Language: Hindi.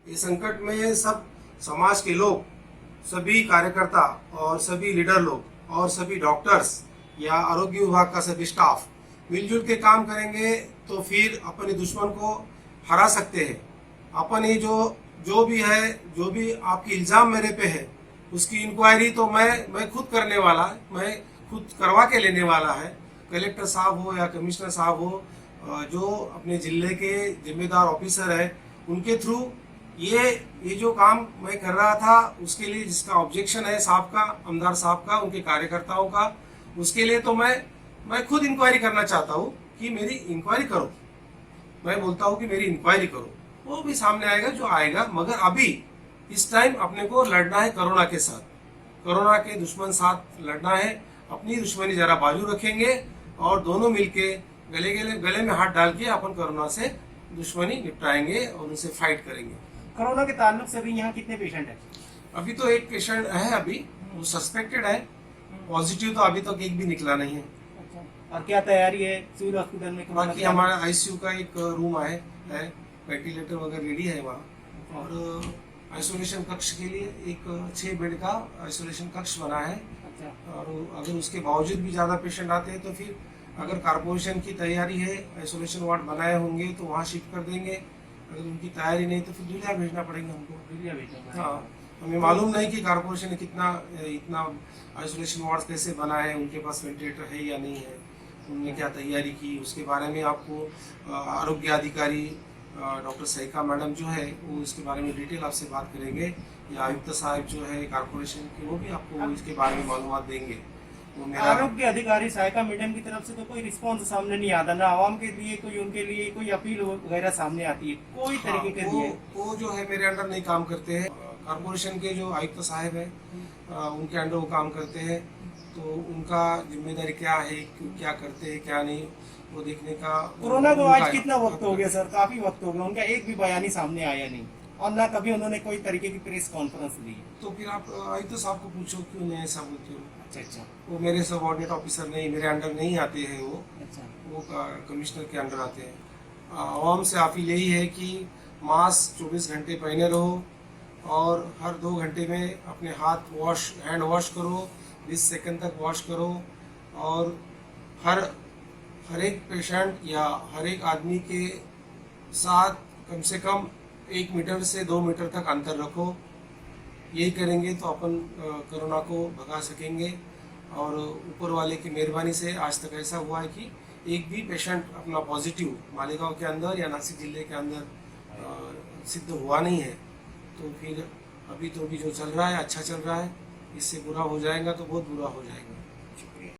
ये संकट में सब समाज के लोग, सभी कार्यकर्ता और सभी लीडर लोग और सभी डॉक्टर्स या आरोग्य विभाग का सभी स्टाफ मिलजुल के काम करेंगे तो फिर अपने दुश्मन को हरा सकते हैं। अपन ये जो भी है, जो भी आपकी इल्ज़ाम मेरे पे है, उसकी इंक्वायरी तो मैं खुद करने वाला है, मैं खुद करवा के लेने वाला है। कलेक्टर साहब हो या कमिश्नर साहब हो, जो अपने जिले के जिम्मेदार ऑफिसर है, उनके थ्रू ये जो काम मैं कर रहा था, उसके लिए जिसका ऑब्जेक्शन है साहब का, आमदार साहब का, उनके कार्यकर्ताओं का, उसके लिए तो मैं खुद इंक्वायरी करना चाहता हूँ कि मेरी इंक्वायरी करो। मैं बोलता हूँ कि मेरी इंक्वायरी करो, वो भी सामने आएगा जो आएगा। मगर अभी इस टाइम अपने को लड़ना है कोरोना के साथ, कोरोना के दुश्मन साथ लड़ना है। अपनी दुश्मनी जरा बाजू रखेंगे और दोनों मिलके गले में हाथ डाल के अपन कोरोना से दुश्मनी निपटाएंगे और उनसे फाइट करेंगे। कोरोना के ताल्लुक से भी यहाँ कितने पेशेंट हैं? अभी तो एक पेशेंट है, अभी वो सस्पेक्टेड है। पॉजिटिव तो अभी तक एक भी निकला नहीं है। अच्छा। और क्या तैयारी है सिविल हॉस्पिटल में? बाकी हमारा आईसीयू का एक रूम है, वेंटिलेटर वगैरह रेडी है वहाँ। और आइसोलेशन कक्ष के लिए एक 6 बेड का आइसोलेशन कक्ष बना है। और अगर उसके बावजूद भी ज़्यादा पेशेंट आते हैं तो फिर अगर कारपोरेशन की तैयारी है, आइसोलेशन वार्ड बनाए होंगे तो वहाँ शिफ्ट कर देंगे। अगर उनकी तैयारी नहीं तो फिर दुलिया भेजना पड़ेगा हमको। दुलिया भेजना? हाँ, हमें मालूम नहीं कि कारपोरेशन ने इतना आइसोलेशन वार्ड कैसे बना है, उनके पास वेंटिलेटर है या नहीं है, उनने क्या तैयारी की, उसके बारे में आपको आरोग्य अधिकारी डॉक्टर सहिका मैडम जो है वो इसके बारे में डिटेल आपसे बात करेंगे, या आयुक्त साहब जो है कारपोरेशन के, वो भी आपको इसके बारे में मालूमात देंगे। आरोग्य अधिकारी सहायिका मैडम की तरफ से तो कोई रिस्पांस सामने नहीं आता, ना आवाम के लिए कोई, उनके लिए कोई अपील वगैरह सामने आती है कोई तरीके के लिए? वो जो है मेरे अंडर नहीं काम करते हैं। कारपोरेशन के जो आयुक्त साहब है उनके अंडर वो काम करते हैं, तो उनका जिम्मेदारी क्या है, क्या करते हैं क्या नहीं, वो देखने का। कोरोना को आज कितना वक्त हो गया सर? काफी वक्त हो गया, उनका एक भी बयान ही सामने आया नहीं और ना कभी उन्होंने कोई तरीके की प्रेस कॉन्फ्रेंस दी। तो फिर आप आयुक्त साहब को पूछो क्यों नहीं ऐसा बोलते हो। अच्छा। वो मेरे सबऑर्डिनेट ऑफिसर नहीं, मेरे अंडर नहीं आते हैं वो। अच्छा। वो कमिश्नर के अंडर आते हैं। आवाम से अपील यही है कि मास्क 24 घंटे पहने रहो और हर 2 घंटे में अपने हैंड वॉश करो, 20 सेकंड तक वॉश करो। और हर एक पेशेंट या हर एक आदमी के साथ कम से कम 1 मीटर से 2 मीटर तक अंतर रखो। यही करेंगे तो अपन कोरोना को भगा सकेंगे। और ऊपर वाले की मेहरबानी से आज तक ऐसा हुआ है कि एक भी पेशेंट अपना पॉजिटिव मालेगांव के अंदर या नासिक जिले के अंदर सिद्ध हुआ नहीं है। तो फिर अभी तो भी जो चल रहा है अच्छा चल रहा है, इससे बुरा हो जाएगा तो बहुत बुरा हो जाएगा।